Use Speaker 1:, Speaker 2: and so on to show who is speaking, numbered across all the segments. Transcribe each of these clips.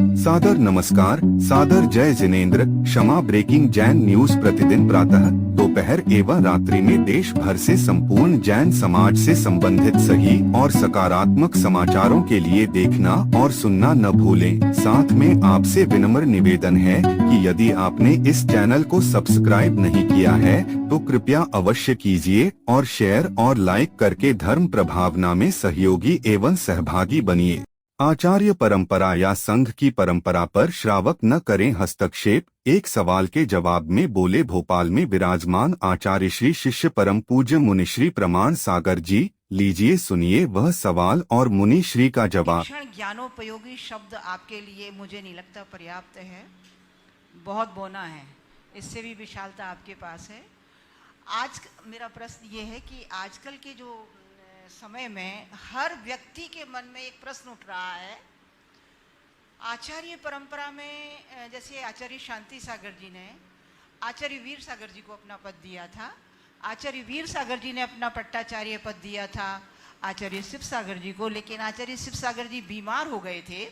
Speaker 1: सादर नमस्कार, सादर जय जिनेंद्र। क्षमा ब्रेकिंग जैन न्यूज प्रतिदिन प्रातः, दोपहर एवं रात्रि में देश भर से संपूर्ण जैन समाज से संबंधित सही और सकारात्मक समाचारों के लिए देखना और सुनना न भूलें। साथ में आपसे विनम्र निवेदन है कि यदि आपने इस चैनल को सब्सक्राइब नहीं किया है तो कृपया अवश्य कीजिए और शेयर और लाइक करके धर्म प्रभावना में सहयोगी एवं सहभागी बनिए। आचार्य परंपरा या संघ की परंपरा पर श्रावक न करें हस्तक्षेप। एक सवाल के जवाब में बोले भोपाल में विराजमान आचार्य श्री शिष्य परम पूज्य मुनिश्री प्रमाण सागर जी। लीजिए सुनिए वह सवाल और मुनिश्री का जवाब।
Speaker 2: ज्ञानोपयोगी शब्द आपके लिए मुझे नहीं लगता पर्याप्त है, बहुत बोना है, इससे भी विशालता आपके पास है। आज मेरा प्रश्न ये है कि आजकल के जो समय में हर व्यक्ति के मन में एक प्रश्न उठ रहा है। आचार्य परंपरा में जैसे आचार्य शांति सागर जी ने आचार्य वीर सागर जी को अपना पद दिया था, आचार्य वीर सागर जी ने अपना पट्टाचार्य पद दिया था आचार्य शिव सागर जी को, लेकिन आचार्य शिव सागर जी बीमार हो गए थे,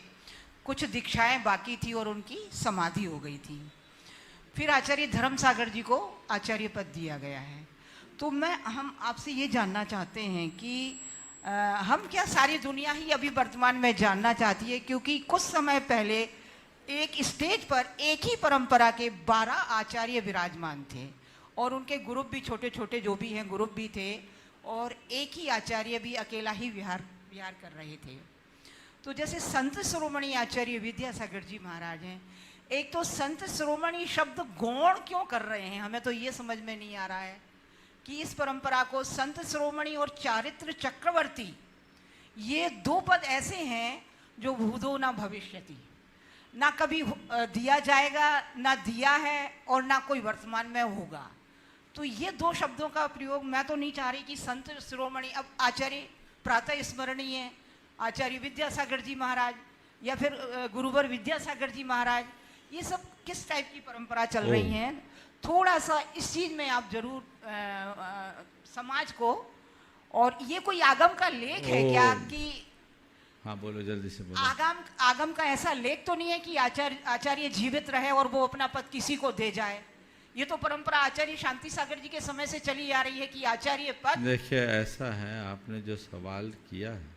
Speaker 2: कुछ दीक्षाएं बाकी थी और उनकी समाधि हो गई थी। फिर आचार्य धर्म सागर जी को आचार्य पद दिया गया है। तो हम आपसे ये जानना चाहते हैं कि हम क्या सारी दुनिया ही अभी वर्तमान में जानना चाहती है, क्योंकि कुछ समय पहले एक स्टेज पर एक ही परंपरा के 12 आचार्य विराजमान थे और उनके ग्रुप भी छोटे छोटे जो भी हैं ग्रुप भी थे, और एक ही आचार्य भी अकेला ही विहार कर रहे थे। तो जैसे संत शिरोमणि आचार्य विद्यासागर जी महाराज हैं, एक तो संत शिरोमणि शब्द गौण क्यों कर रहे हैं, हमें तो ये समझ में नहीं आ रहा है कि इस परंपरा को संत शिरोमणि और चारित्र चक्रवर्ती ये दो पद ऐसे हैं जो भूतो ना भविष्यति, ना कभी दिया जाएगा, ना दिया है और ना कोई वर्तमान में होगा। तो ये दो शब्दों का प्रयोग मैं तो नहीं चाह रही कि संत शिरोमणि, अब आचार्य प्रातः स्मरणीय आचार्य विद्यासागर जी महाराज या फिर गुरुवर विद्यासागर जी महाराज, ये सब किस टाइप की परंपरा चल रही हैं, थोड़ा सा इस चीज में आप जरूर समाज को, और ये कोई आगम का लेख है क्या कि
Speaker 3: हाँ बोलो जल्दी से बोलो।
Speaker 2: आगम का ऐसा लेख तो नहीं है कि आचार्य जीवित रहे और वो अपना पद किसी को दे जाए। ये तो परंपरा आचार्य शांति सागर जी के समय से चली आ रही है कि आचार्य पद।
Speaker 3: देखिए ऐसा है, आपने जो सवाल किया है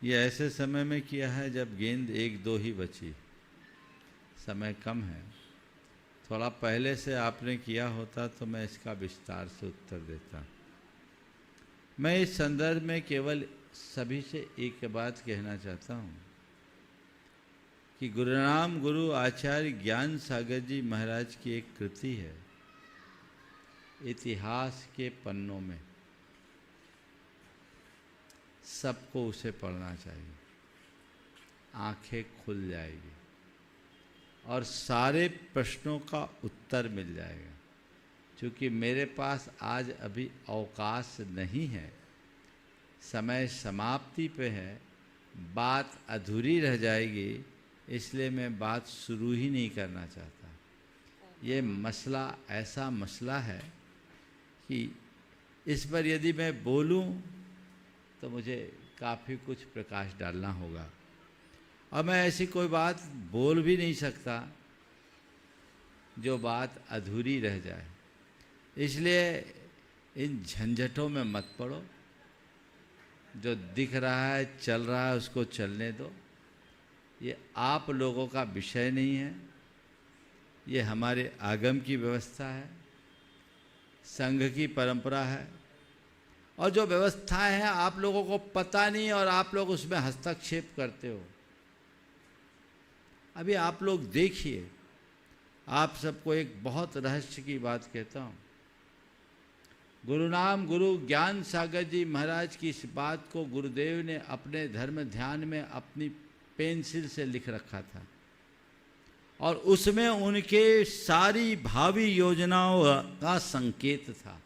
Speaker 3: ये ऐसे समय में किया है जब गेंद 1-2 ही बची, समय कम है। थोड़ा पहले से आपने किया होता तो मैं इसका विस्तार से उत्तर देता। मैं इस संदर्भ में केवल सभी से एक बात कहना चाहता हूँ कि गुरुनाम गुरु आचार्य ज्ञान सागर जी महाराज की एक कृति है, इतिहास के पन्नों में सबको उसे पढ़ना चाहिए, आंखें खुल जाएगी और सारे प्रश्नों का उत्तर मिल जाएगा। क्योंकि मेरे पास आज अभी अवकाश नहीं है, समय समाप्ति पे है, बात अधूरी रह जाएगी, इसलिए मैं बात शुरू ही नहीं करना चाहता। ये मसला ऐसा मसला है कि इस पर यदि मैं बोलूं तो मुझे काफ़ी कुछ प्रकाश डालना होगा और मैं ऐसी कोई बात बोल भी नहीं सकता जो बात अधूरी रह जाए। इसलिए इन झंझटों में मत पड़ो, जो दिख रहा है चल रहा है उसको चलने दो। ये आप लोगों का विषय नहीं है, ये हमारे आगम की व्यवस्था है, संघ की परंपरा है, और जो व्यवस्था है आप लोगों को पता नहीं और आप लोग उसमें हस्तक्षेप करते हो। अभी आप लोग देखिए, आप सबको एक बहुत रहस्य की बात कहता हूँ। गुरुनाम गुरु ज्ञान सागर जी महाराज की इस बात को गुरुदेव ने अपने धर्म ध्यान में अपनी पेंसिल से लिख रखा था और उसमें उनके सारी भावी योजनाओं का संकेत था,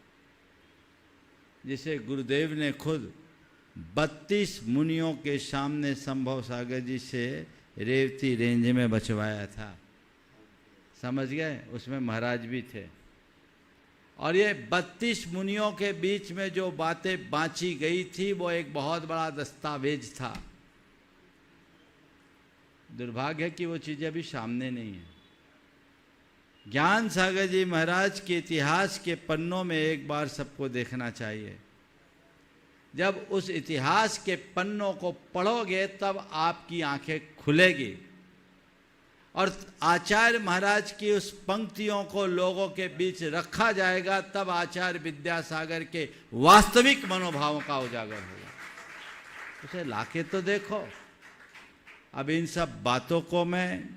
Speaker 3: जिसे गुरुदेव ने खुद 32 मुनियों के सामने संभव सागर जी से रेवती रेंज में बचवाया था। समझ गए? उसमें महाराज भी थे और ये 32 मुनियों के बीच में जो बातें बाँची गई थी वो एक बहुत बड़ा दस्तावेज था। दुर्भाग्य है कि वो चीज़ें अभी सामने नहीं है। ज्ञान सागर जी महाराज के इतिहास के पन्नों में एक बार सबको देखना चाहिए। जब उस इतिहास के पन्नों को पढ़ोगे तब आपकी आंखें खुलेगी और आचार्य महाराज की उस पंक्तियों को लोगों के बीच रखा जाएगा, तब आचार्य विद्यासागर के वास्तविक मनोभावों का उजागर होगा। उसे लाके तो देखो। अब इन सब बातों को मैं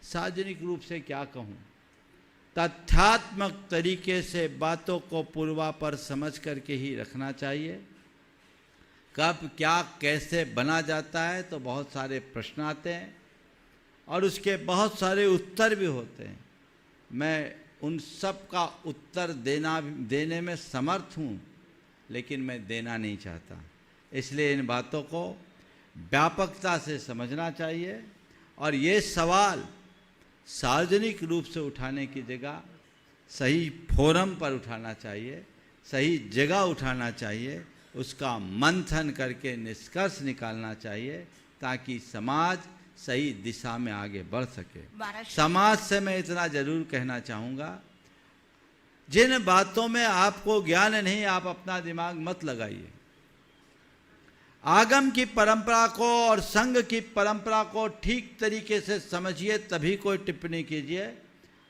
Speaker 3: सार्वजनिक रूप से क्या कहूँ, तथ्यात्मक तरीके से बातों को पूर्वापर समझ करके ही रखना चाहिए। कब क्या कैसे बना जाता है तो बहुत सारे प्रश्न आते हैं और उसके बहुत सारे उत्तर भी होते हैं। मैं उन सब का उत्तर देने में समर्थ हूँ, लेकिन मैं देना नहीं चाहता। इसलिए इन बातों को व्यापकता से समझना चाहिए और ये सवाल सार्वजनिक रूप से उठाने की जगह सही फोरम पर उठाना चाहिए, सही जगह उठाना चाहिए, उसका मंथन करके निष्कर्ष निकालना चाहिए ताकि समाज सही दिशा में आगे बढ़ सके। समाज से मैं इतना जरूर कहना चाहूँगा, जिन बातों में आपको ज्ञान नहीं, आप अपना दिमाग मत लगाइए। आगम की परंपरा को और संघ की परंपरा को ठीक तरीके से समझिए, तभी कोई टिप्पणी कीजिए,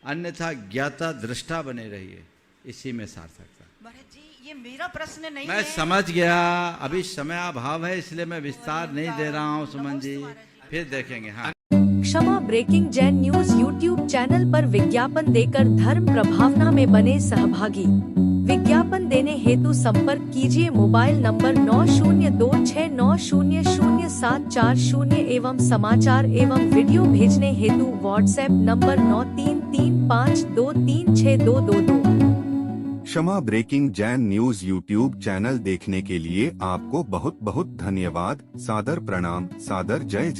Speaker 3: अन्यथा ज्ञाता दृष्टा बने रहिए। इसी में सार्थकता।
Speaker 2: महाराज जी, ये मेरा प्रश्न नहीं
Speaker 3: मैं
Speaker 2: है।
Speaker 3: समझ गया, अभी समय अभाव है इसलिए मैं विस्तार नहीं दे रहा हूँ सुमन जी, फिर देखेंगे। हाँ,
Speaker 4: Kshama breaking Jain news YouTube channel पर विज्ञापन देकर धर्म प्रभावना में बने सहभागी। विज्ञापन देने हेतु संपर्क कीजिए मोबाइल नंबर 9026900740 एवं समाचार एवं वीडियो भेजने हेतु WhatsApp number 9335236222।
Speaker 1: Kshama breaking Jain news YouTube channel देखने के लिए आपको बहुत बहुत धन्यवाद। सादर प्रणाम, सादर जय जिनेंद्र।